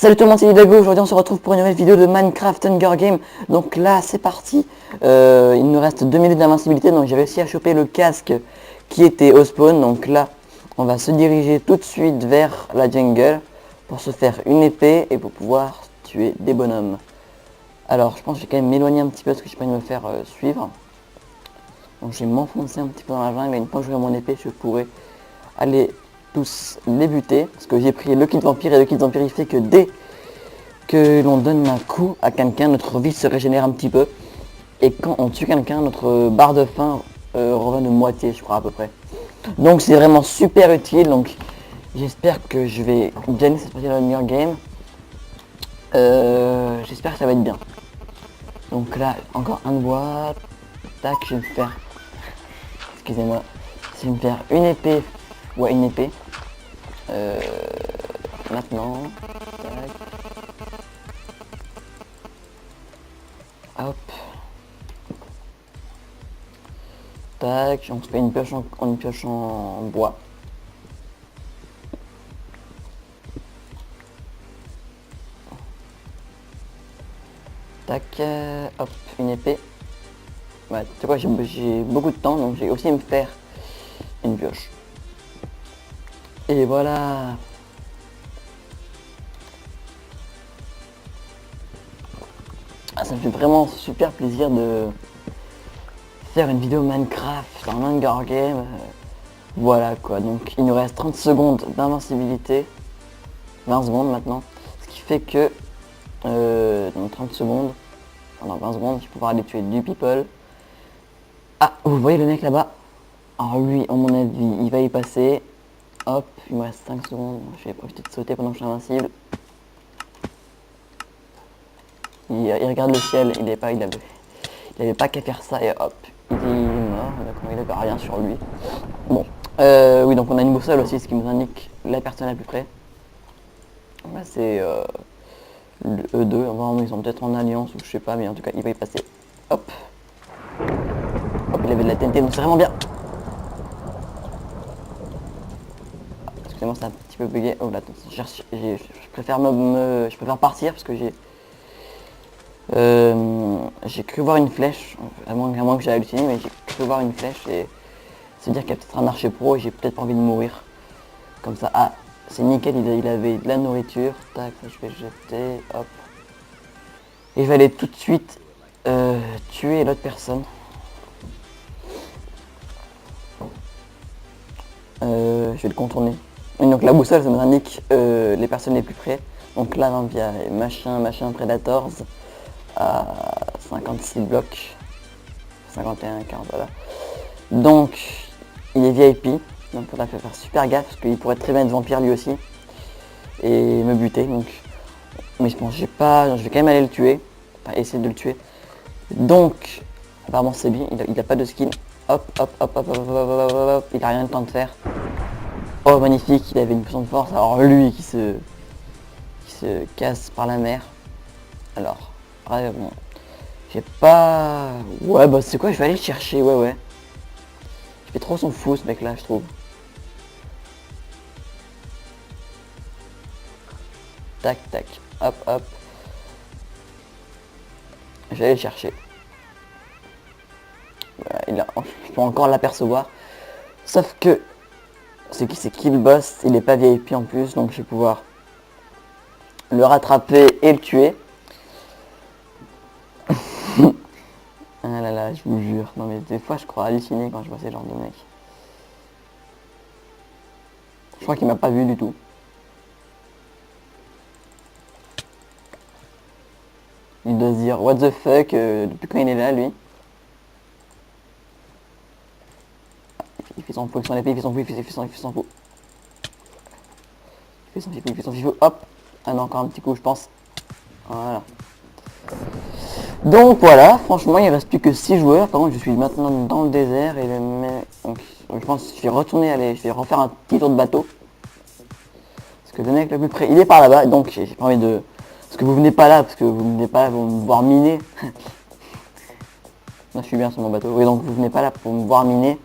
Salut tout le monde, c'est Dago. Aujourd'hui on se retrouve pour une nouvelle vidéo de Minecraft Hunger Game. Donc là c'est parti, il nous reste 2 minutes d'invincibilité, donc j'ai réussi à choper le casque qui était au spawn. Donc là on va se diriger tout de suite vers la jungle pour se faire une épée et pour pouvoir tuer des bonhommes. Alors je pense que je vais quand même m'éloigner un petit peu parce que je pas envie de me faire suivre. Donc je vais m'enfoncer un petit peu dans la jungle et une fois que j'aurai mon épée je pourrai aller tous les buter, parce que j'ai pris le kit vampire et le kit vampire il fait que dès que l'on donne un coup à quelqu'un, notre vie se régénère un petit peu, et quand on tue quelqu'un, notre barre de faim revient de moitié, je crois à peu près. Donc c'est vraiment super utile. Donc j'espère que je vais gagner cette partie de Hunger Game. J'espère que ça va être bien. Donc là encore un de bois. Tac, je vais me faire, excusez-moi, je vais me faire une épée. Ouais, une épée. Maintenant. Tac. Hop. Tac. On se fait une pioche en bois. Tac. Hop. Une épée. Ouais, tu sais quoi, j'ai beaucoup de temps, donc j'ai aussi me faire une pioche. Et voilà. Ah, ça me fait vraiment super plaisir de faire une vidéo Minecraft, un Hunger Game. Voilà quoi, donc il nous reste 30 secondes d'invincibilité. 20 secondes maintenant. Ce qui fait que dans 30 secondes, pendant 20 secondes, je vais pouvoir aller tuer du people. Ah, vous voyez le mec là-bas? Alors lui, à mon avis, il va y passer. Hop, il me reste 5 secondes. Je vais profiter de sauter pendant que je suis invincible. Il regarde le ciel, il avait pas qu'à faire ça et hop, il est mort, d'accord, il avait rien sur lui. Bon, oui, donc on a une boussole aussi, ce qui nous indique la personne la plus près. Là c'est le E2, vraiment ils sont peut-être en alliance ou je sais pas, mais en tout cas il va y passer. Hop, hop, il avait de la TNT, donc c'est vraiment bien. Excusez-moi, c'est un petit peu bugué. Oh là, attends, je préfère je préfère partir parce que j'ai cru voir une flèche, à moins que j'ai halluciné, mais j'ai cru voir une flèche et se dire qu'il y a peut-être un archer pro et j'ai peut-être pas envie de mourir. Comme ça, ah, c'est nickel, il avait de la nourriture, tac, ça je vais jeter, hop. Et je vais aller tout de suite tuer l'autre personne. Je vais le contourner. Et donc la boussole, ça m'indique les personnes les plus près. Donc là, il y a machin, Predators à 56 blocs. 51, 40, voilà. Donc, il est VIP. Donc, il faudra faire super gaffe parce qu'il pourrait très bien être vampire lui aussi. Et me buter. Donc, mais je pense, je vais quand même aller le tuer. Enfin, essayer de le tuer. Donc, apparemment, c'est bien. Il a pas de skin. Hop, hop, hop, hop, hop, hop, hop, hop, hop. Il a rien de temps de faire. Oh, magnifique. Il avait une puissance de force. Alors, lui qui se casse par la mer. Alors, ouais, bon. J'ai pas... Ouais, bah c'est quoi, je vais aller le chercher, ouais. Il fait trop son fou ce mec là, je trouve. Tac, tac, hop, hop. Je vais aller le chercher. Voilà, je peux encore l'apercevoir. Sauf que... C'est qui le boss? Il est pas VIP en plus, donc je vais pouvoir le rattraper et le tuer. Ah là là, je vous jure. Non mais des fois je crois halluciner quand je vois ces genres de mecs. Je crois qu'il m'a pas vu du tout. Il doit se dire what the fuck depuis quand il est là lui. Il fait son fou avec son épée, il fait son fou. Il fait son fifou, hop. Ah non, encore un petit coup je pense. Voilà. Donc voilà, franchement il ne reste plus que 6 joueurs. Par contre je suis maintenant dans le désert et donc je pense que je vais retourner, je vais refaire un petit tour de bateau. Parce que le mec le plus près il est par là-bas, donc j'ai pas envie de... Parce que vous venez pas là, pour me voir miner. Moi je suis bien sur mon bateau. Oui, donc vous venez pas là pour me voir miner.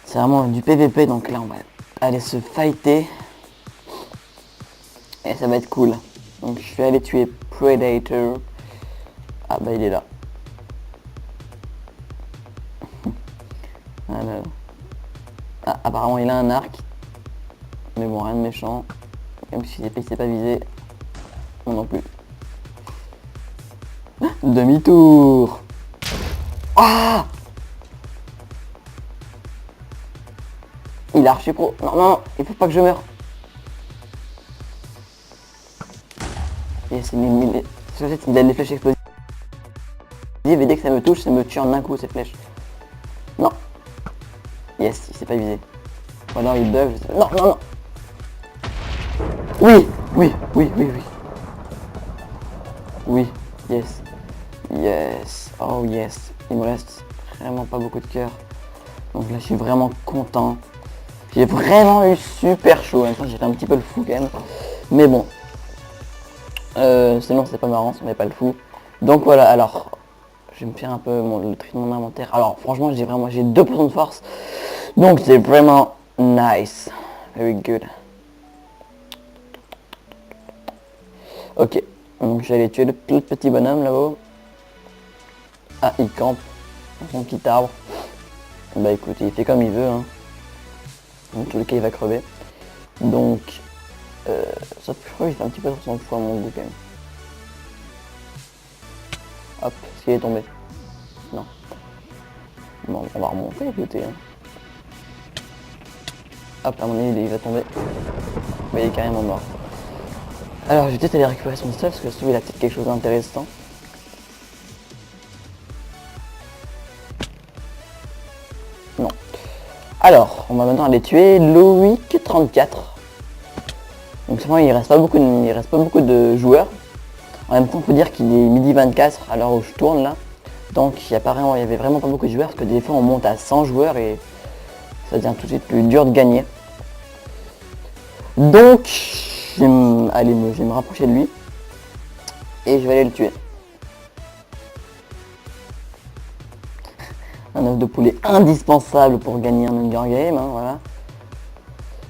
C'est vraiment du PVP, donc là on va aller se fighter. Et ça va être cool. Donc je vais aller tuer Predator. Ah bah il est là. Alors. Ah, apparemment il a un arc. Mais bon, rien de méchant. Même si il s'est pas visé. Moi non plus. Demi-tour. Ah, il a archi pro. Non, non, non, il faut pas que je meure. Yes, il a des flèches explosives. Et dès que ça me touche, ça me tue en un coup ces flèches. Non. Yes, il s'est pas visé. Ou alors il bug. Non, non, non. Oui, oui, oui, oui, oui. Oui, yes. Yes, oh yes. Il me reste vraiment pas beaucoup de cœur. Donc là je suis vraiment content. J'ai vraiment eu super chaud. En même temps j'étais un petit peu le fou quand même. Mais bon. Sinon c'est pas marrant, ça n'est pas le fou. Donc voilà, alors je vais me faire un peu le tri de mon inventaire. Alors franchement j'ai 2% de force. Donc c'est vraiment nice. Very good. Ok. Donc j'allais tuer le petit bonhomme là-haut. Ah, il campe dans son petit arbre. Bah écoute, il fait comme il veut. Hein. Dans tous les cas, il va crever. Donc, ça, je crois qu'il fait un petit peu trop son fou à mon goût quand même. Hop, est-ce qu'il est tombé? Non. Bon, on va remonter, écoutez. Hein. Hop, à mon avis, il va tomber. Mais il est carrément mort. Alors, je vais peut-être aller récupérer son stuff, parce que celui il a peut-être quelque chose d'intéressant. Non. Alors, on va maintenant aller tuer Loïc 34. Donc c'est vrai, il reste pas beaucoup de joueurs. En même temps, il faut dire qu'il est midi 24 à l'heure où je tourne là. Donc il y avait vraiment pas beaucoup de joueurs, parce que des fois on monte à 100 joueurs et ça devient tout de suite plus dur de gagner. Donc, je vais me rapprocher de lui et je vais aller le tuer. Un œuf de poulet indispensable pour gagner un Hunger Game, hein, voilà.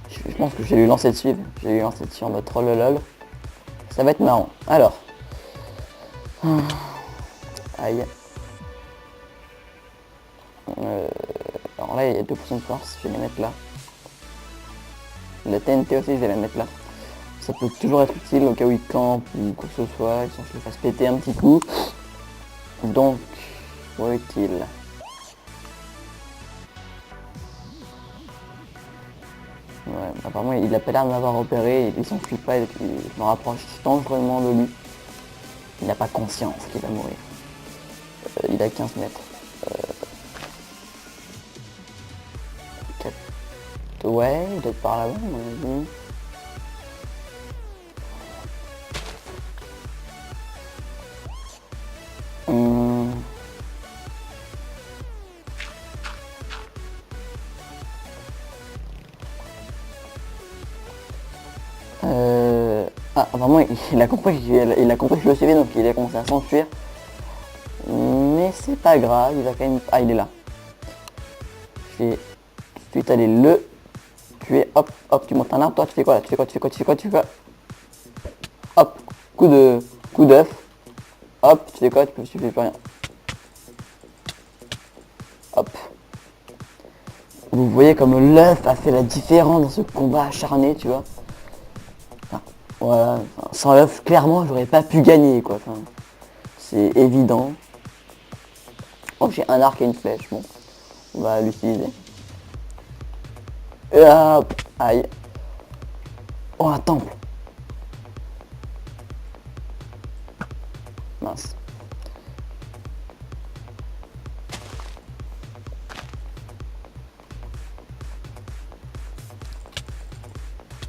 Je pense que je vais lui lancer dessus. Je vais lui lancer dessus en mode troll lol. Ça va être marrant. Alors. Aïe. Alors là, il y a 2% de force. Je vais les mettre là. La TNT aussi, je vais la mettre là. Ça peut toujours être utile au cas où il campe ou quoi que ce soit. Sans que je le fasse péter un petit coup. Donc, où est-il? Ouais, apparemment il a pas l'air de m'avoir repéré, il s'enfuit pas et puis je me rapproche dangereusement de lui. Il n'a pas conscience qu'il va mourir. Il a 15 mètres. Ouais, il doit être par là-bas, à mon avis. Ah, vraiment, il a compris que je le suivais, donc il a commencé à s'enfuir. Mais c'est pas grave, il va quand même... Ah, il est là. Je vais tout de suite aller le tuer. Hop, hop, tu montes un arbre, toi, tu fais quoi là? Tu fais quoi? Hop, coup d'œuf. Hop, tu fais quoi? Tu fais plus rien. Hop. Vous voyez comme l'œuf a fait la différence dans ce combat acharné, tu vois. Voilà, sans l'œuf, clairement, j'aurais pas pu gagner, quoi. Enfin, c'est évident. Oh, j'ai un arc et une flèche, bon. On va l'utiliser. Hop, aïe. Oh, un temple. Mince.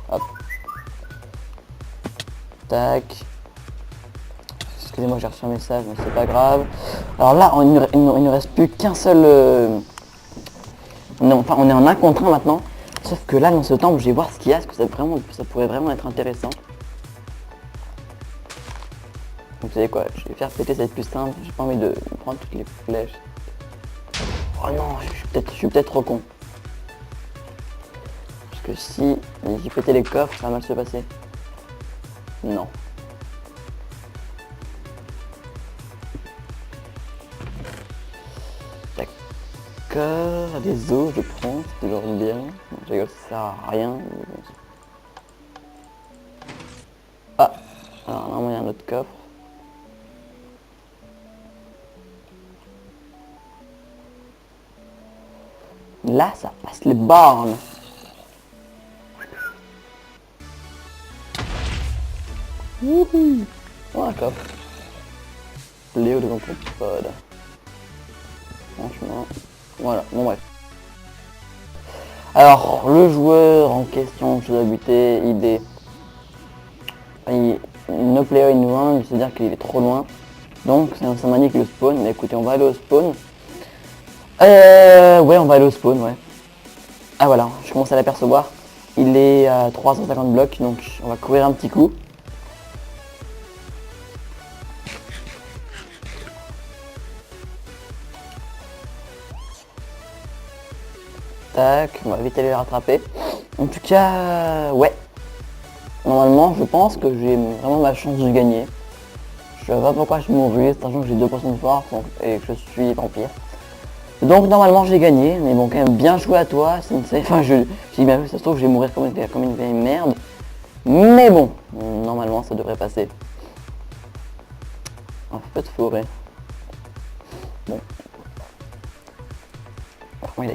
Hop. Tac. Excusez-moi, j'ai reçu un message, mais c'est pas grave. Alors là, il ne reste plus qu'un seul... on est en 1 contre 1 maintenant. Sauf que là, dans ce temple, je vais voir ce qu'il y a, parce que ça pourrait vraiment être intéressant. Donc, vous savez quoi, je vais faire péter, ça va être plus simple. J'ai pas envie de prendre toutes les flèches. Oh non, je suis peut-être trop con. Parce que si j'ai pété les coffres, ça va mal se passer. Non. D'accord, les os je prends, c'est toujours bien. Je rigole, ça sert à rien. Ah, alors normalement il y a un autre coffre. Là ça passe les bornes. Wouhou. Oh, un coffre. Léo de pod. Franchement, voilà, bon bref. Alors, le joueur en question que je dois buter, no player in round, c'est-à-dire qu'il est trop loin. Donc, ça m'indique le spawn. Mais écoutez, on va aller au spawn. Ouais, on va aller au spawn, ouais. Ah voilà, je commence à l'apercevoir. Il est à 350 blocs, donc on va courir un petit coup. Tac, on va vite aller le rattraper. En tout cas, ouais. Normalement, je pense que j'ai vraiment ma chance de gagner. Je sais pas pourquoi je suis mouru, sachant que j'ai 2% de force et que je suis vampire. Donc normalement j'ai gagné, mais bon quand même bien joué à toi, Sensei. Enfin j'ai bien vu, ça se trouve je vais mourir comme une vieille merde. Mais bon, normalement ça devrait passer. Un feu de forêt. Bon.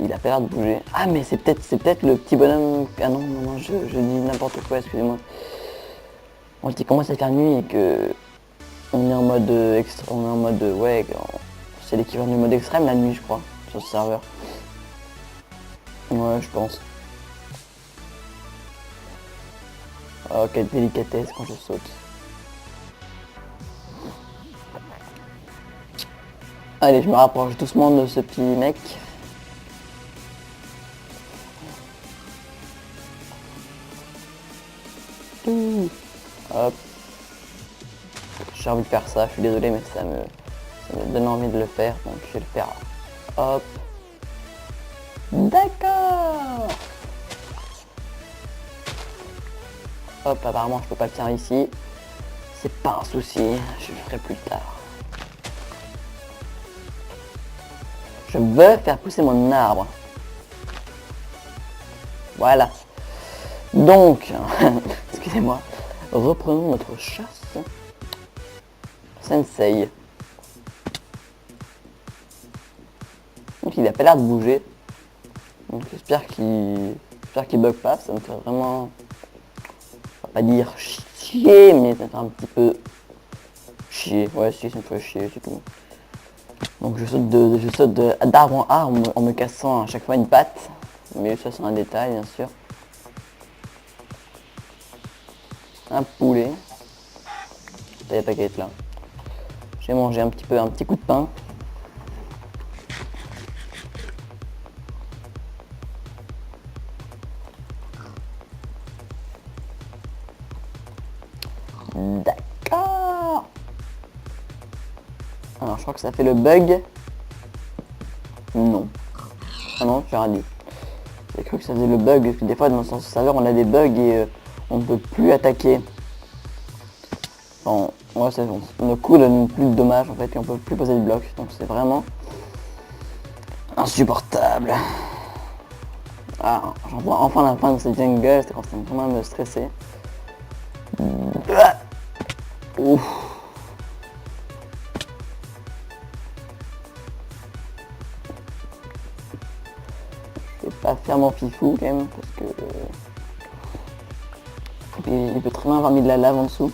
Il a pas l'air de bouger. Ah mais c'est peut-être le petit bonhomme. Ah non, je dis n'importe quoi, excusez-moi. Bon, il commence à faire nuit et que on est en mode ouais, c'est l'équivalent du mode extrême la nuit je crois, sur ce serveur. Ouais je pense. Oh quelle délicatesse quand je saute. Allez, je me rapproche doucement de ce petit mec. Hop. J'ai envie de faire ça, je suis désolé mais ça me donne envie de le faire, donc je vais le faire. Hop. D'accord. Hop, apparemment je peux pas le faire ici. C'est pas un souci, je le ferai plus tard. Je veux faire pousser mon arbre. Voilà. Donc, excusez-moi, reprenons notre chasse. Sensei. Donc il a pas l'air de bouger. Donc j'espère qu'il bug pas, ça me fait vraiment, on va pas dire chier, mais ça me fait un petit peu chier. Ouais si, ça me fait chier, c'est tout. Donc je saute d'arbre en arbre en me cassant à chaque fois une patte. Mais ça c'est un détail bien sûr. Un poulet. Ça y a pas qu'à être là. J'ai mangé un petit coup de pain. D'accord. Alors je crois que ça fait le bug. Non. Ah non, j'ai rien dit. J'ai cru que ça faisait le bug, parce que des fois dans ce serveur on a des bugs et on ne peut plus attaquer. Bon, ouais, nos coups donnent plus de dommages en fait et on peut plus poser de blocs. Donc c'est vraiment insupportable. Ah, j'en vois enfin la fin de cette jungle, c'était quand ça vraiment me stresser. Ouf. Je vais pas faire mon fifou quand même parce que il peut très bien avoir mis de la lave en dessous.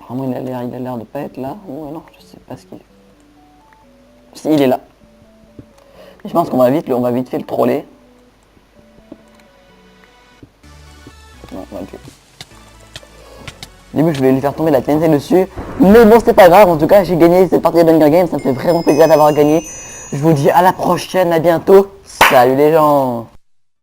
Vraiment il a l'air de pas être là. Ou alors je sais pas ce qu'il est. Si il est là. Je pense qu'on va vite fait le troller. Non, on va le tuer. Au début je voulais lui faire tomber la TNT dessus, mais bon c'était pas grave, en tout cas j'ai gagné cette partie de Hunger Games, ça me fait vraiment plaisir d'avoir gagné. Je vous dis à la prochaine, à bientôt, salut les gens.